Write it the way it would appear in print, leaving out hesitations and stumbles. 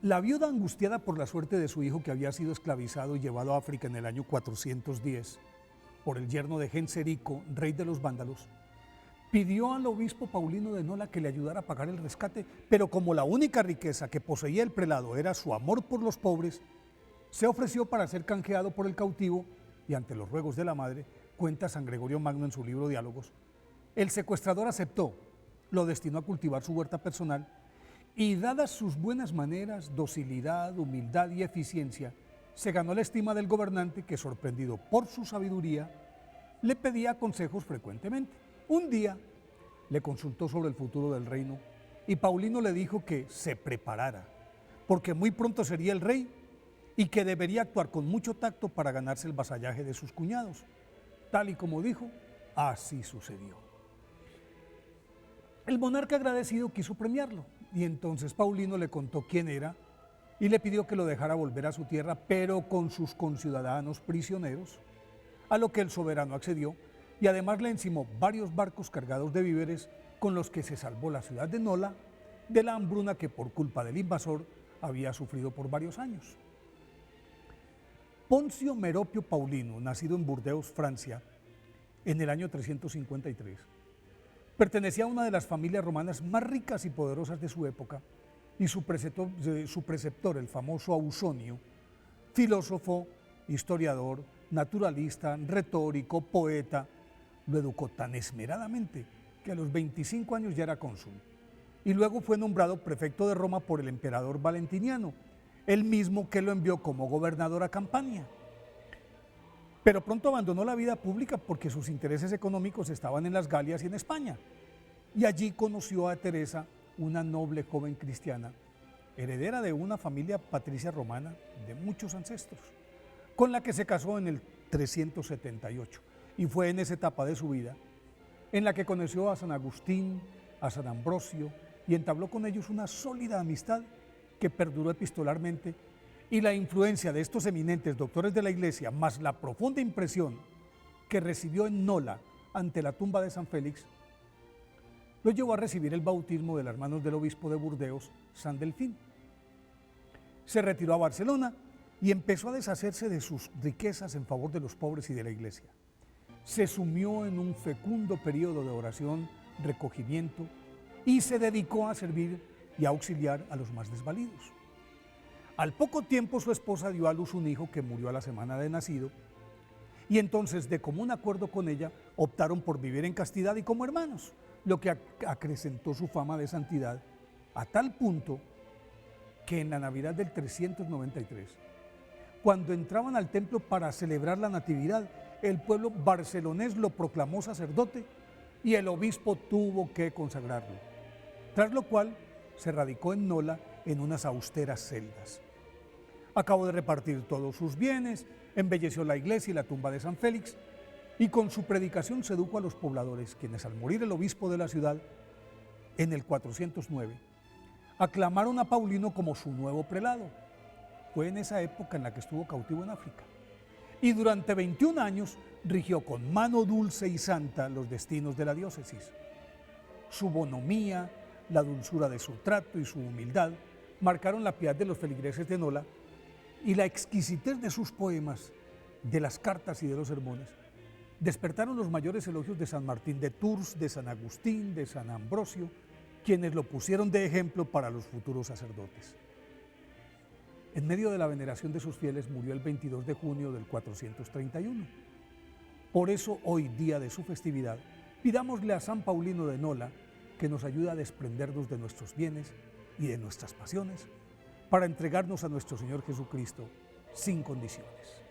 La viuda, angustiada por la suerte de su hijo que había sido esclavizado y llevado a África en el año 410 por el yerno de Genserico, rey de los vándalos, pidió al obispo Paulino de Nola que le ayudara a pagar el rescate, pero como la única riqueza que poseía el prelado era su amor por los pobres, se ofreció para ser canjeado por el cautivo y ante los ruegos de la madre, cuenta San Gregorio Magno en su libro Diálogos, el secuestrador aceptó, lo destinó a cultivar su huerta personal y dadas sus buenas maneras, docilidad, humildad y eficiencia, se ganó la estima del gobernante que, sorprendido por su sabiduría, le pedía consejos frecuentemente. Un día le consultó sobre el futuro del reino y Paulino le dijo que se preparara, porque muy pronto sería el rey y que debería actuar con mucho tacto para ganarse el vasallaje de sus cuñados. Tal y como dijo, así sucedió. El monarca agradecido quiso premiarlo y entonces Paulino le contó quién era y le pidió que lo dejara volver a su tierra, pero con sus conciudadanos prisioneros, a lo que el soberano accedió y además le encimó varios barcos cargados de víveres con los que se salvó la ciudad de Nola de la hambruna que por culpa del invasor había sufrido por varios años. Poncio Meropio Paulino, nacido en Burdeos, Francia, en el año 353, pertenecía a una de las familias romanas más ricas y poderosas de su época, y su preceptor, el famoso Ausonio, filósofo, historiador, naturalista, retórico, poeta, lo educó tan esmeradamente que a los 25 años ya era cónsul, y luego fue nombrado prefecto de Roma por el emperador Valentiniano, el mismo que lo envió como gobernador a Campania. Pero pronto abandonó la vida pública porque sus intereses económicos estaban en las Galias y en España. Y allí conoció a Teresa, una noble joven cristiana, heredera de una familia patricia romana de muchos ancestros, con la que se casó en el 378. Y fue en esa etapa de su vida en la que conoció a San Agustín, a San Ambrosio, y entabló con ellos una sólida amistad que perduró epistolarmente, y la influencia de estos eminentes doctores de la Iglesia, más la profunda impresión que recibió en Nola ante la tumba de San Félix, lo llevó a recibir el bautismo de las manos del obispo de Burdeos, San Delfín. Se retiró a Barcelona y empezó a deshacerse de sus riquezas en favor de los pobres y de la Iglesia. Se sumió en un fecundo periodo de oración, recogimiento, y se dedicó a servir y a auxiliar a los más desvalidos. Al poco tiempo su esposa dio a luz un hijo que murió a la semana de nacido, y entonces de común acuerdo con ella optaron por vivir en castidad y como hermanos, lo que acrecentó su fama de santidad a tal punto que en la Navidad del 393, cuando entraban al templo para celebrar la Natividad, el pueblo barcelonés lo proclamó sacerdote y el obispo tuvo que consagrarlo, tras lo cual se radicó en Nola en unas austeras celdas. Acabó de repartir todos sus bienes, embelleció la iglesia y la tumba de San Félix, y con su predicación sedujo a los pobladores, quienes al morir el obispo de la ciudad, en el 409, aclamaron a Paulino como su nuevo prelado. Fue en esa época en la que estuvo cautivo en África. Y durante 21 años rigió con mano dulce y santa los destinos de la diócesis. Su bonomía, la dulzura de su trato y su humildad marcaron la piedad de los feligreses de Nola, y la exquisitez de sus poemas, de las cartas y de los sermones despertaron los mayores elogios de San Martín de Tours, de San Agustín, de San Ambrosio, quienes lo pusieron de ejemplo para los futuros sacerdotes. En medio de la veneración de sus fieles murió el 22 de junio del 431. Por eso hoy, día de su festividad, pidámosle a San Paulino de Nola que nos ayude a desprendernos de nuestros bienes y de nuestras pasiones para entregarnos a nuestro Señor Jesucristo sin condiciones.